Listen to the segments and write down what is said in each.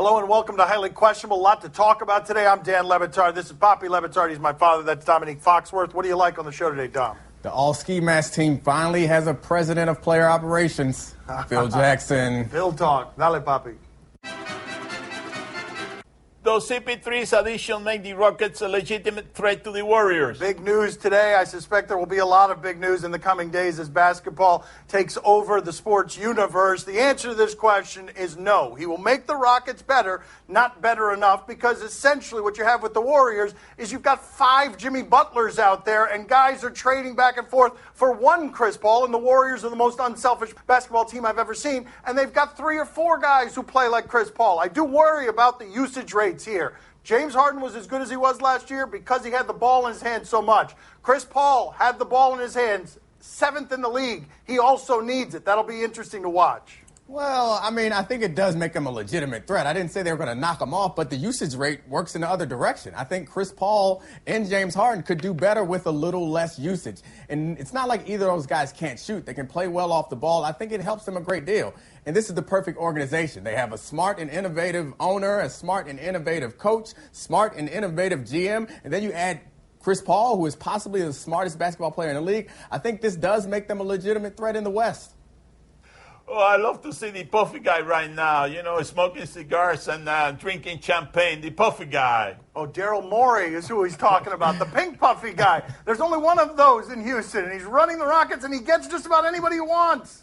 Hello and welcome to Highly Questionable. A lot to talk about today. I'm Dan Batard. This is Papi Batard. He's my father. That's Domonique Foxworth. What do you like on the show today, Dom? The all-ski mask team finally has a president of player operations, Phil Jackson. Phil talk. Dale, Papi. Does CP3's addition make the Rockets a legitimate threat to the Warriors? Big news today. I suspect there will be a lot of big news in the coming days as basketball takes over the sports universe. The answer to this question is no. He will make the Rockets better, not better enough, because essentially what you have with the Warriors is you've got 5 Jimmy Butlers out there, and guys are trading back and forth for one Chris Paul, and the Warriors are the most unselfish basketball team I've ever seen, and they've got 3 or 4 guys who play like Chris Paul. I do worry about the usage rate here. James Harden was as good as he was last year because he had the ball in his hands so much. Chris Paul had the ball in his hands, 7th in the league. He also needs it. That'll be interesting to watch. Well, I think it does make him a legitimate threat. I didn't say they were going to knock him off, but the usage rate works in the other direction. I think Chris Paul and James Harden could do better with a little less usage. And it's not like either of those guys can't shoot. They can play well off the ball. I think it helps them a great deal. And this is the perfect organization. They have a smart and innovative owner, a smart and innovative coach, smart and innovative GM, and then you add Chris Paul, who is possibly the smartest basketball player in the league. I think this does make them a legitimate threat in the West. Oh, I love to see the puffy guy right now, smoking cigars and drinking champagne, the puffy guy. Oh, Daryl Morey is who he's talking about, the pink puffy guy. There's only one of those in Houston, and he's running the Rockets, and he gets just about anybody he wants.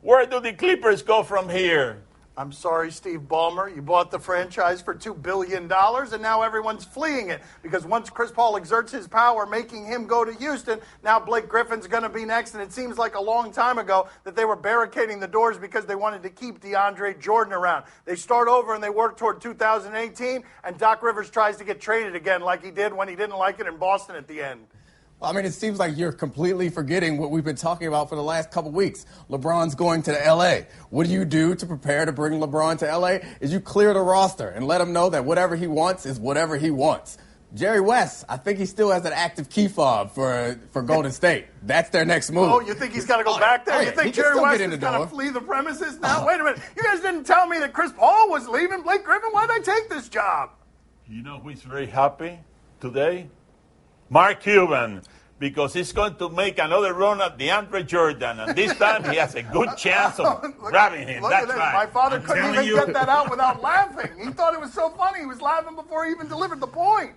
Where do the Clippers go from here? I'm sorry, Steve Ballmer. You bought the franchise for $2 billion, and now everyone's fleeing it. Because once Chris Paul exerts his power, making him go to Houston, now Blake Griffin's going to be next. And it seems like a long time ago that they were barricading the doors because they wanted to keep DeAndre Jordan around. They start over and they work toward 2018, and Doc Rivers tries to get traded again like he did when he didn't like it in Boston at the end. It seems like you're completely forgetting what we've been talking about for the last couple weeks. LeBron's going to L.A. What do you do to prepare to bring LeBron to L.A.? Is you clear the roster and let him know that whatever he wants is whatever he wants. Jerry West, I think he still has an active key fob for Golden State. That's their next move. Oh, you think he's got to go back there? Yeah. You think Jerry West is going to flee the premises now? Wait a minute. You guys didn't tell me that Chris Paul was leaving. Blake Griffin, why did I take this job? You know who is very happy today? Mark Cuban, because he's going to make another run at DeAndre Jordan, and this time he has a good chance of grabbing him. That's right. My father couldn't even get that out without laughing. He thought it was so funny. He was laughing before he even delivered the point.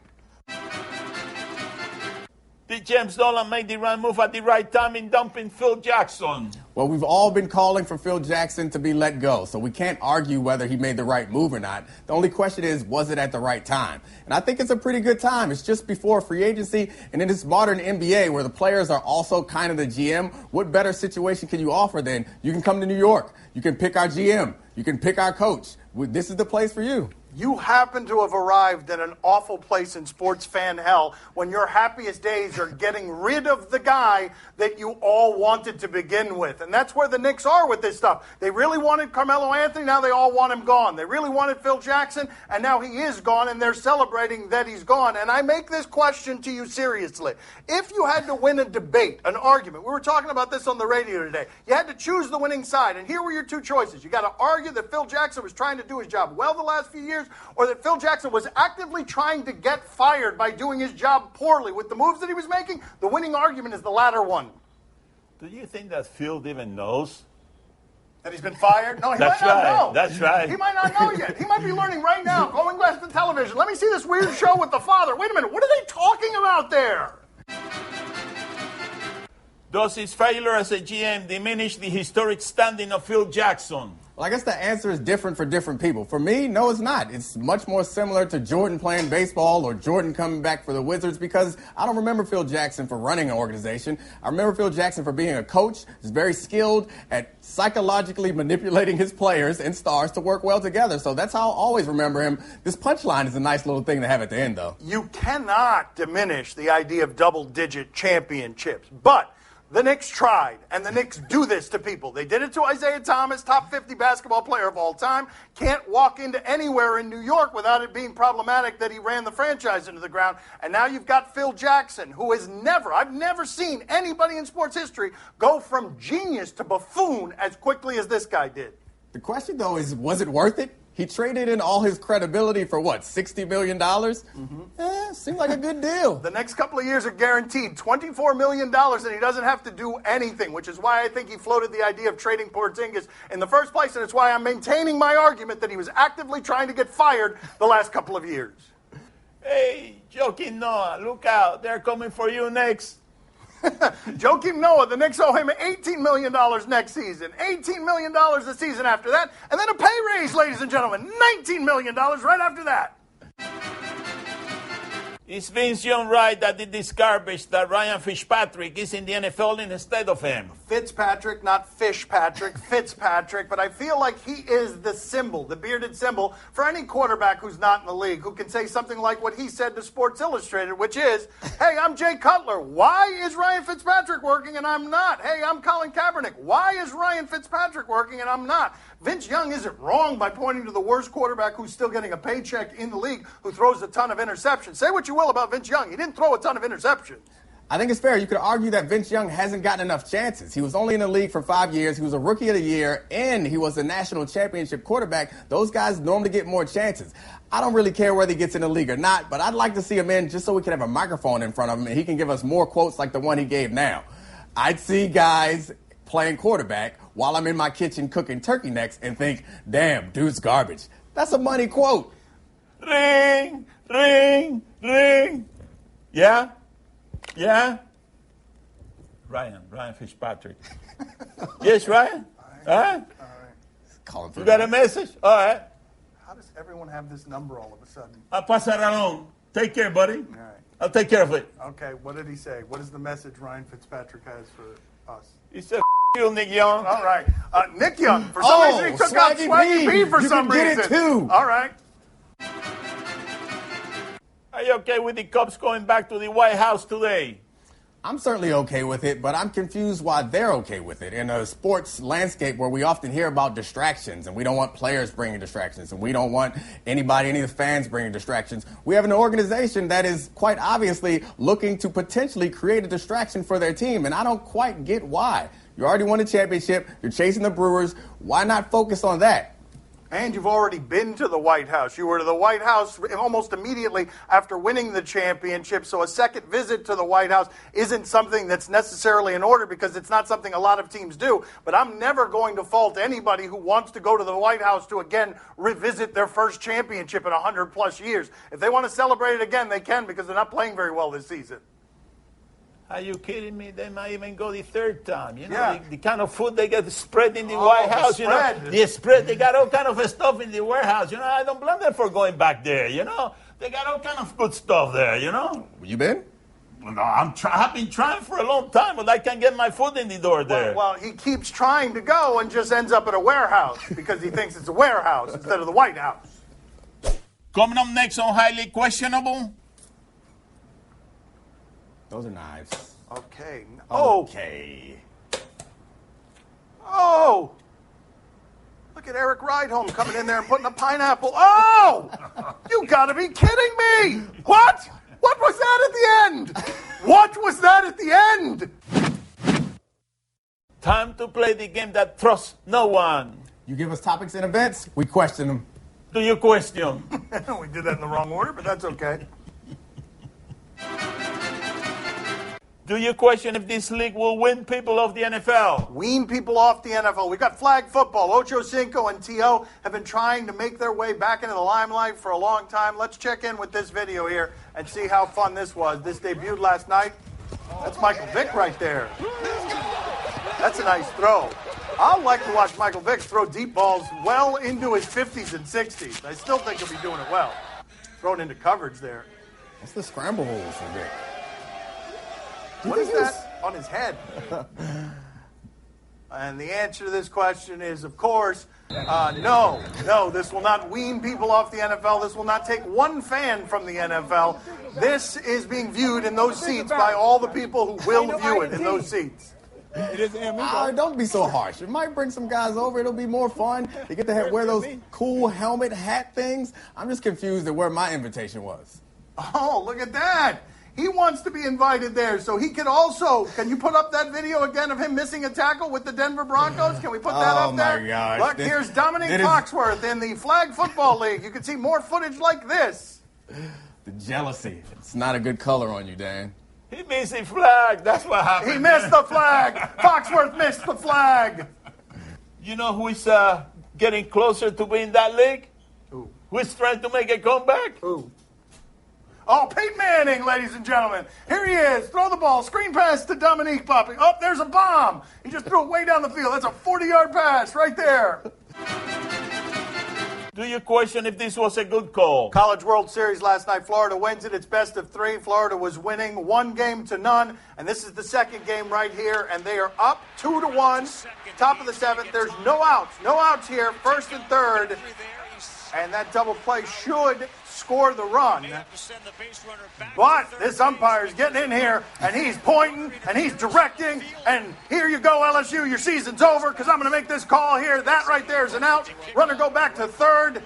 Did James Dolan make the right move at the right time in dumping Phil Jackson? Well, we've all been calling for Phil Jackson to be let go, so we can't argue whether he made the right move or not. The only question is, was it at the right time? And I think it's a pretty good time. It's just before free agency, and in this modern NBA where the players are also kind of the GM, what better situation can you offer than you can come to New York, you can pick our GM, you can pick our coach. This is the place for you. You happen to have arrived in an awful place in sports fan hell when your happiest days are getting rid of the guy that you all wanted to begin with. And that's where the Knicks are with this stuff. They really wanted Carmelo Anthony, now they all want him gone. They really wanted Phil Jackson, and now he is gone, and they're celebrating that he's gone. And I make this question to you seriously. If you had to win a debate, an argument, we were talking about this on the radio today, you had to choose the winning side, and here were your 2 choices. You got to argue that Phil Jackson was trying to do his job well the last few years, or that Phil Jackson was actively trying to get fired by doing his job poorly with the moves that he was making. The winning argument is the latter one. Do you think that Phil even knows that he's been fired? No, he might not know. That's right. He might not know yet. He might be learning right now, going back to the television. Let me see this weird show with the father. Wait a minute, what are they talking about there? Does his failure as a GM diminish the historic standing of Phil Jackson? Well, I guess the answer is different for different people. For me, no, it's not. It's much more similar to Jordan playing baseball or Jordan coming back for the Wizards, because I don't remember Phil Jackson for running an organization. I remember Phil Jackson for being a coach. He's very skilled at psychologically manipulating his players and stars to work well together. So that's how I'll always remember him. This punchline is a nice little thing to have at the end, though. You cannot diminish the idea of double-digit championships, but the Knicks tried, and the Knicks do this to people. They did it to Isaiah Thomas, top 50 basketball player of all time. Can't walk into anywhere in New York without it being problematic that he ran the franchise into the ground. And now you've got Phil Jackson, who I've never seen anybody in sports history go from genius to buffoon as quickly as this guy did. The question, though, is was it worth it? He traded in all his credibility for, what, $60 million? Seemed like a good deal. The next couple of years are guaranteed $24 million, and he doesn't have to do anything, which is why I think he floated the idea of trading Porzingis in the first place, and it's why I'm maintaining my argument that he was actively trying to get fired the last couple of years. Hey, Joakim Noah, look out. They're coming for you next. Joakim Noah, the Knicks owe him $18 million next season, $18 million the season after that, and then a pay raise, ladies and gentlemen, $19 million right after that. Is Vince Young right that it is garbage that Ryan Fitzpatrick is in the NFL instead of him? Fitzpatrick, not Fish-Patrick, Fitzpatrick, but I feel like he is the symbol, the bearded symbol, for any quarterback who's not in the league, who can say something like what he said to Sports Illustrated, which is, hey, I'm Jay Cutler. Why is Ryan Fitzpatrick working and I'm not? Hey, I'm Colin Kaepernick. Why is Ryan Fitzpatrick working and I'm not? Vince Young isn't wrong by pointing to the worst quarterback who's still getting a paycheck in the league, who throws a ton of interceptions. Say what you will about Vince Young. He didn't throw a ton of interceptions. I think it's fair. You could argue that Vince Young hasn't gotten enough chances. He was only in the league for 5 years. He was a rookie of the year, and he was a national championship quarterback. Those guys normally get more chances. I don't really care whether he gets in the league or not, but I'd like to see him in just so we can have a microphone in front of him and he can give us more quotes like the one he gave now. I'd see guys playing quarterback while I'm in my kitchen cooking turkey necks and think, damn, dude's garbage. That's a money quote. Ring, ring, ring. Yeah? Yeah? Ryan Fitzpatrick. Yes, Ryan? All right. Calling for You got a message? All right. How does everyone have this number all of a sudden? I'll pass it along. Take care, buddy. All right. I'll take care of it. Okay, what did he say? What is the message Ryan Fitzpatrick has for us? He said, you, Nick Young. All right. Nick Young. For some reason, he took out Swaggy B for some reason. You can get it, too. All right. Are you okay with the Cubs going back to the White House today? I'm certainly okay with it, but I'm confused why they're okay with it. In a sports landscape where we often hear about distractions, and we don't want players bringing distractions, and we don't want any of the fans bringing distractions, we have an organization that is quite obviously looking to potentially create a distraction for their team, and I don't quite get why. You already won a championship. You're chasing the Brewers. Why not focus on that? And you've already been to the White House. You were to the White House almost immediately after winning the championship. So a second visit to the White House isn't something that's necessarily in order because it's not something a lot of teams do. But I'm never going to fault anybody who wants to go to the White House to again revisit their first championship in 100+ years. If they want to celebrate it again, they can because they're not playing very well this season. Are you kidding me? They might even go the third time. You know, Yeah. the kind of food they get spread in the White House. The you know, spread. the spread. They got all kind of stuff in the warehouse. You know, I don't blame them for going back there. You know, they got all kind of good stuff there. You know. You been? No, I've been trying for a long time, but I can't get my foot in the door there. Well, he keeps trying to go and just ends up at a warehouse because he thinks it's a warehouse instead of the White House. Coming up next on Highly Questionable. Those are knives. Okay. Okay. Oh! Look at Eric Rydholm coming in there and putting a pineapple. Oh! You gotta be kidding me! What? What was that at the end? What was that at the end? Time to play the game that trusts no one. You give us topics and events, we question them. Do you question? We did that in the wrong order, but that's okay. Do you question if this league will win people off the NFL? Wean people off the NFL. We've got flag football. Ocho Cinco and T.O. have been trying to make their way back into the limelight for a long time. Let's check in with this video here and see how fun this was. This debuted last night. That's Michael Vick right there. That's a nice throw. I'd like to watch Michael Vick throw deep balls well into his 50s and 60s. I still think he'll be doing it well. Throwing into coverage there. What's the scramble holes for Vic? What is that on his head? And the answer to this question is, of course, no. No, this will not wean people off the NFL. This will not take one fan from the NFL. This is being viewed in those seats by all the people who will view it in those seats. Don't be so harsh. It might bring some guys over. It'll be more fun. They get to wear those cool helmet hat things. I'm just confused at where my invitation was. Oh, look at that. He wants to be invited there, so he can also. Can you put up that video again of him missing a tackle with the Denver Broncos? Can we put that up there? Oh, my gosh. Look, here's Domonique Foxworth in the Flag Football League. You can see more footage like this. The jealousy. It's not a good color on you, Dan. He missed the flag. That's what happened. He missed the flag. Foxworth missed the flag. You know who is getting closer to winning that league? Who? Who is trying to make a comeback? Who? Oh, Peyton Manning, ladies and gentlemen. Here he is. Throw the ball. Screen pass to Domonique Papi. Oh, there's a bomb. He just threw it way down the field. That's a 40-yard pass right there. Do you question if this was a good call? College World Series last night. Florida wins it. It's best of 3. Florida was winning 1-0. And this is the second game right here. And they are up 2-1. Top of the 7th. There's no outs. No outs here. First and third. And that double play should score the run. But this umpire's getting in here, and he's pointing, and he's directing, and here you go, LSU, your season's over, because I'm going to make this call here. That right there is an out. Runner go back to third.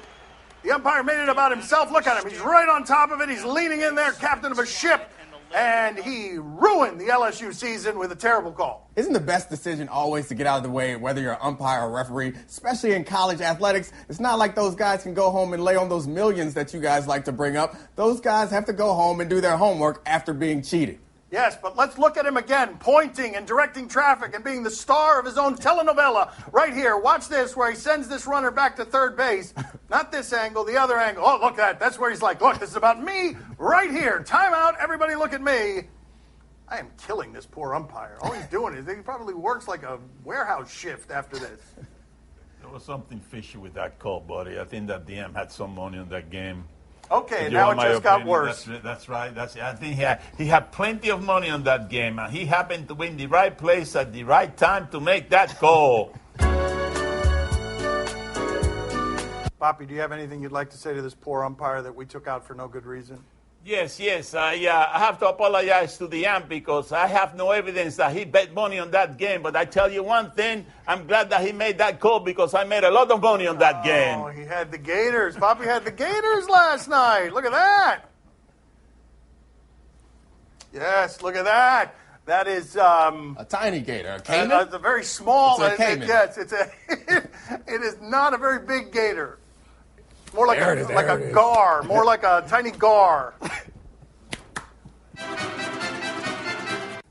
The umpire made it about himself. Look at him. He's right on top of it. He's leaning in there, captain of a ship. And he ruined the LSU season with a terrible call. Isn't the best decision always to get out of the way, whether you're an umpire or referee, especially in college athletics? It's not like those guys can go home and lay on those millions that you guys like to bring up. Those guys have to go home and do their homework after being cheated. Yes, but let's look at him again, pointing and directing traffic and being the star of his own telenovela right here. Watch this, where he sends this runner back to third base. Not this angle, the other angle. Oh, look at that. That's where he's like, look, this is about me right here. Timeout. Everybody look at me. I am killing this poor umpire. All he's doing is he probably works like a warehouse shift after this. There was something fishy with that call, buddy. I think that DM had some money on that game. Okay, now it just got worse. That's right. I think he had plenty of money on that game, and he happened to be in the right place at the right time to make that call. Papi, do you have anything you'd like to say to this poor umpire that we took out for no good reason? Yes. I have to apologize to the amp because I have no evidence that he bet money on that game. But I tell you one thing, I'm glad that he made that call because I made a lot of money on that game. Oh, he had the Gators. Papi had the Gators last night. Look at that. Yes, look at that. That is a tiny gator. A caiman? It's a very small. It's a caiman. Yes, it is not a very big gator. More like a gar, more like a tiny gar.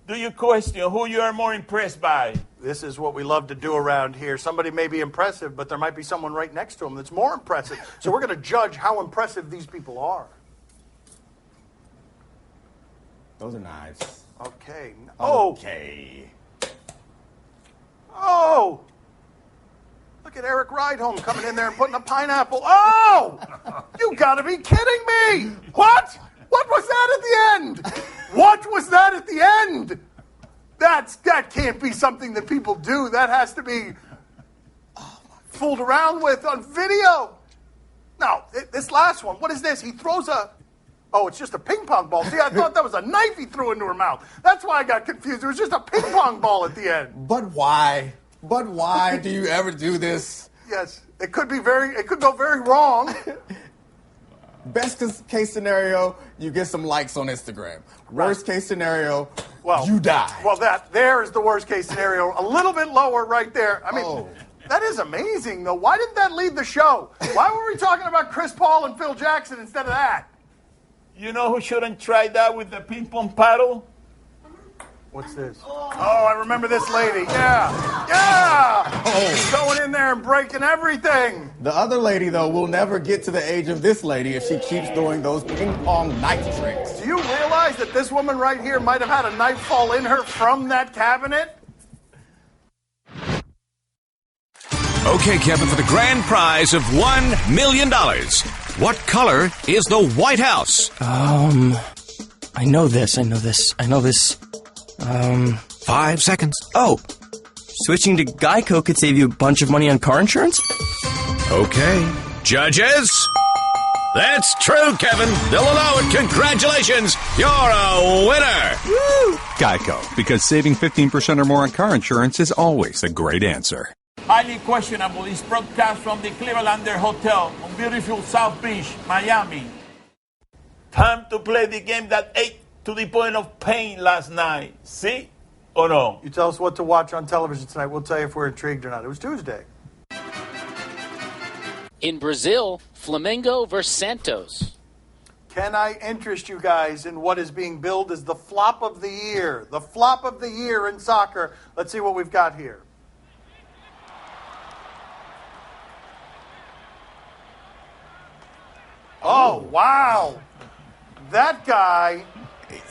Do you question who you are more impressed by? This is what we love to do around here. Somebody may be impressive, but there might be someone right next to him that's more impressive. So we're going to judge how impressive these people are. Those are knives. Okay. Okay. Oh! Look at Eric Rydholm coming in there and putting a pineapple. Oh! You gotta be kidding me! What? What was that at the end? What was that at the end? That can't be something that people do. That has to be fooled around with on video. No, this last one. What is this? He throws a... Oh, it's just a ping pong ball. See, I thought that was a knife he threw into her mouth. That's why I got confused. It was just a ping pong ball at the end. But why? But why do you ever do this? Yes, it could go very wrong. Best case scenario, you get some likes on Instagram. Worst case scenario, you die. Well, there is the worst case scenario. A little bit lower right there. I mean, that is amazing, though. Why didn't that lead the show? Why were we talking about Chris Paul and Phil Jackson instead of that? You know who shouldn't try that with the ping pong paddle? What's this? Oh, I remember this lady. Yeah. Going in there and breaking everything. The other lady, though, will never get to the age of this lady if she keeps doing those ping pong knife tricks. Do you realize that this woman right here might have had a knife fall in her from that cabinet? Okay, Kevin, for the grand prize of $1 million. What color is the White House? I know this. 5 seconds. Oh, switching to Geico could save you a bunch of money on car insurance? Okay. Judges? That's true, Kevin. They'll allow it. Congratulations. You're a winner. Woo! Geico, because saving 15% or more on car insurance is always a great answer. Highly questionable is broadcast from the Clevelander Hotel on beautiful South Beach, Miami. Time to play the game that ate to the point of pain last night. See or no? You tell us what to watch on television tonight. We'll tell you if we're intrigued or not. It was Tuesday. In Brazil, Flamengo versus Santos. Can I interest you guys in what is being billed as the flop of the year? The flop of the year in soccer. Let's see what we've got here. Oh, wow. That guy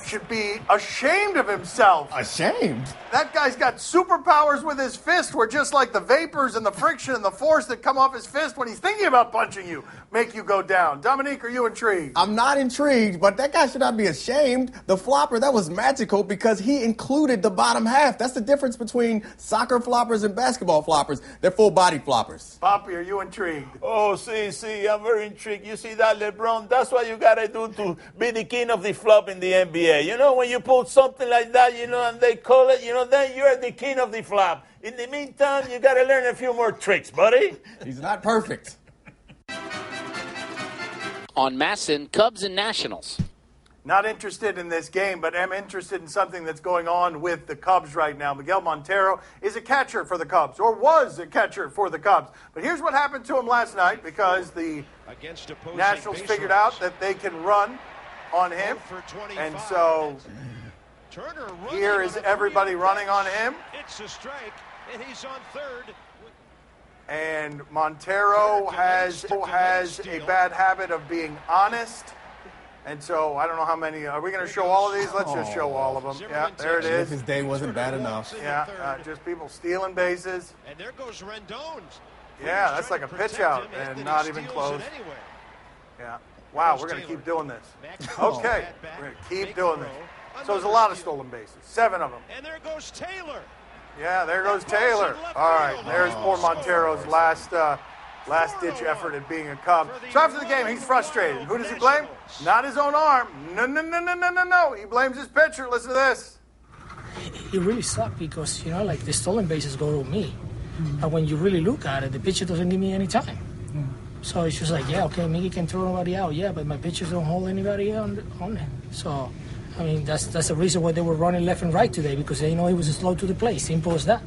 should be ashamed of himself. Ashamed? That guy's got superpowers with his fist where just like the vapors and the friction and the force that come off his fist when he's thinking about punching you make you go down. Dominique, are you intrigued? I'm not intrigued, but that guy should not be ashamed. The flopper, that was magical because he included the bottom half. That's the difference between soccer floppers and basketball floppers. They're full-body floppers. Papi, are you intrigued? Oh, see, I'm very intrigued. You see that, LeBron? That's what you got to do to be the king of the flop in the NBA. You know, when you pull something like that, you know, and they call it, you know, then you're the king of the flop. In the meantime, you got to learn a few more tricks, buddy. He's not perfect. On Masson, Cubs and Nationals. Not interested in this game, but am interested in something that's going on with the Cubs right now. Miguel Montero is a catcher for the Cubs, or was a catcher for the Cubs. But here's what happened to him last night, because the Nationals figured out that they can run on him. And so here is everybody running on him. It's a strike, and he's on third. And Montero has a bad habit of being honest. And so I don't know how many. Are we going to show all of these? Let's just show all of them. Yeah, there it is. His day wasn't bad enough. Yeah, just people stealing bases. And there goes Rendon. Yeah, that's like a pitch out and not even close. Yeah. Wow, we're going to keep doing this. Okay, we're going to keep doing this. So there's a lot of stolen bases, 7 of them. And there goes Taylor. Yeah, there goes Taylor. All right, there's poor Montero's last-ditch effort at being a Cub. So after the game, he's frustrated. Who does he blame? Not his own arm. No. He blames his pitcher. Listen to this. It really sucked because, you know, like the stolen bases go to me. But when you really look at it, the pitcher doesn't give me any time. So it's just like, yeah, okay, Mickey can throw nobody out, yeah, but my pitchers don't hold anybody on him. So, I mean, that's the reason why they were running left and right today, because they know he was slow to the plate. Simple as that.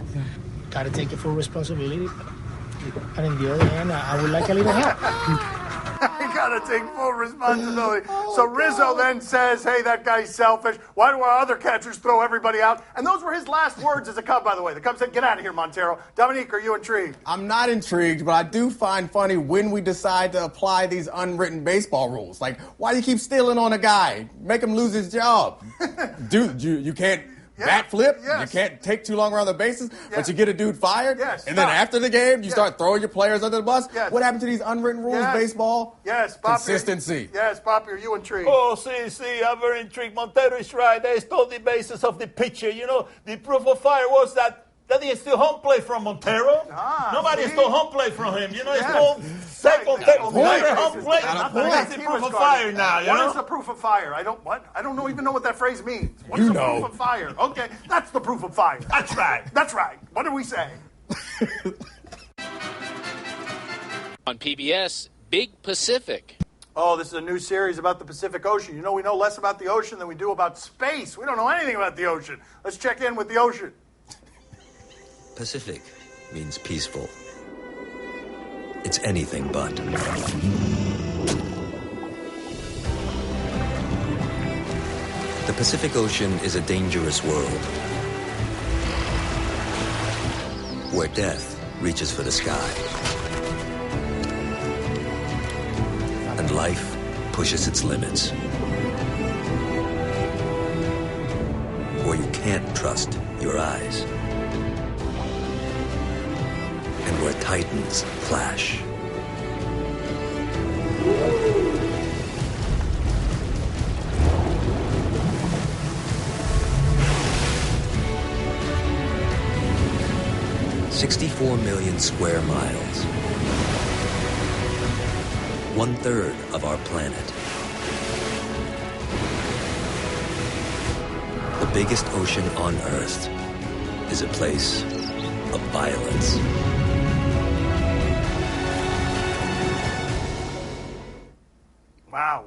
Got to take it full responsibility. And on the other hand, I would like a little help. I got to take full responsibility. So Rizzo then says, hey, that guy's selfish. Why do our other catchers throw everybody out? And those were his last words as a Cub, by the way. The Cubs said, get out of here, Montero. Dominique, are you intrigued? I'm not intrigued, but I do find funny when we decide to apply these unwritten baseball rules. Like, why do you keep stealing on a guy? Make him lose his job. Dude, you can't bat flip. Yes. You can't take too long around the bases, but you get a dude fired. Yes. And then after the game, you start throwing your players under the bus. Yes. What happened to these unwritten rules, baseball? Yes, Papi. Consistency. Yes, Papi, are you intrigued? Oh, see, I'm very intrigued. Montero is right. They stole the bases of the pitcher. You know, the proof of fire was that he stole home plate from Montero. Nobody stole home plate from him. You know, he stole second home plate. That's the proof of fire now. What is the proof of fire? I don't even know what that phrase means. What is the proof of fire? Okay, that's the proof of fire. That's right. That's right. What do we say? On PBS, Big Pacific. Oh, this is a new series about the Pacific Ocean. You know, we know less about the ocean than we do about space. We don't know anything about the ocean. Let's check in with the ocean. Pacific means peaceful. It's anything but. The Pacific Ocean is a dangerous world where death reaches for the sky and life pushes its limits, where you can't trust your eyes, and where titans clash. $64 million square miles. 1/3 of our planet. The biggest ocean on Earth is a place of violence.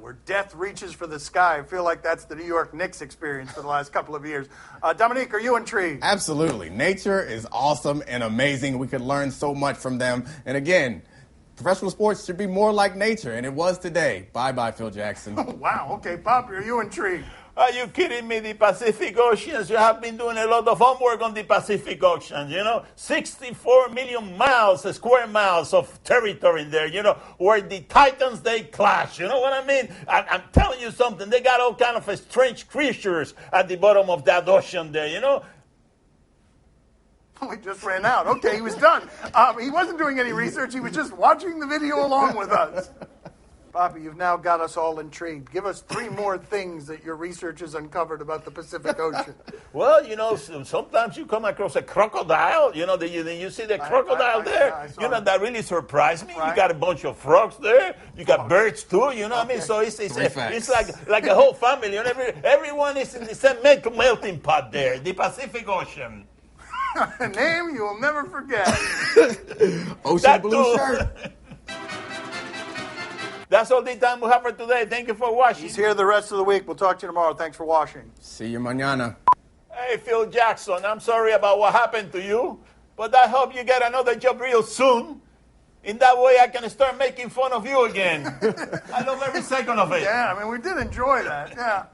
where death reaches for the sky. I feel like that's the New York Knicks experience for the last couple of years. Domonique, are you intrigued? Absolutely. Nature is awesome and amazing. We could learn so much from them. And again, professional sports should be more like nature, and it was today. Bye-bye, Phil Jackson. Wow. Okay, Papi, are you intrigued? Are you kidding me? The Pacific Oceans, you have been doing a lot of homework on the Pacific Oceans, 64 million square miles of territory in there, where the titans, they clash. You know what I mean? I'm telling you something. They got all kind of strange creatures at the bottom of that ocean there, Oh, he just ran out. Okay, he was done. He wasn't doing any research. He was just watching the video along with us. Papi, you've now got us all intrigued. Give us 3 more things that your research has uncovered about the Pacific Ocean. Well, sometimes you come across a crocodile. You see the crocodile there? That really surprised me. Right. You got a bunch of frogs there. You got birds too. What I mean? So it's like a whole family. Everyone is in the same melting pot there, the Pacific Ocean. A name you will never forget. Ocean blue shirt. That's all the time we have for today. Thank you for watching. He's here the rest of the week. We'll talk to you tomorrow. Thanks for watching. See you mañana. Hey, Phil Jackson, I'm sorry about what happened to you, but I hope you get another job real soon. In that way, I can start making fun of you again. I love every second of it. Yeah, we did enjoy that. Yeah.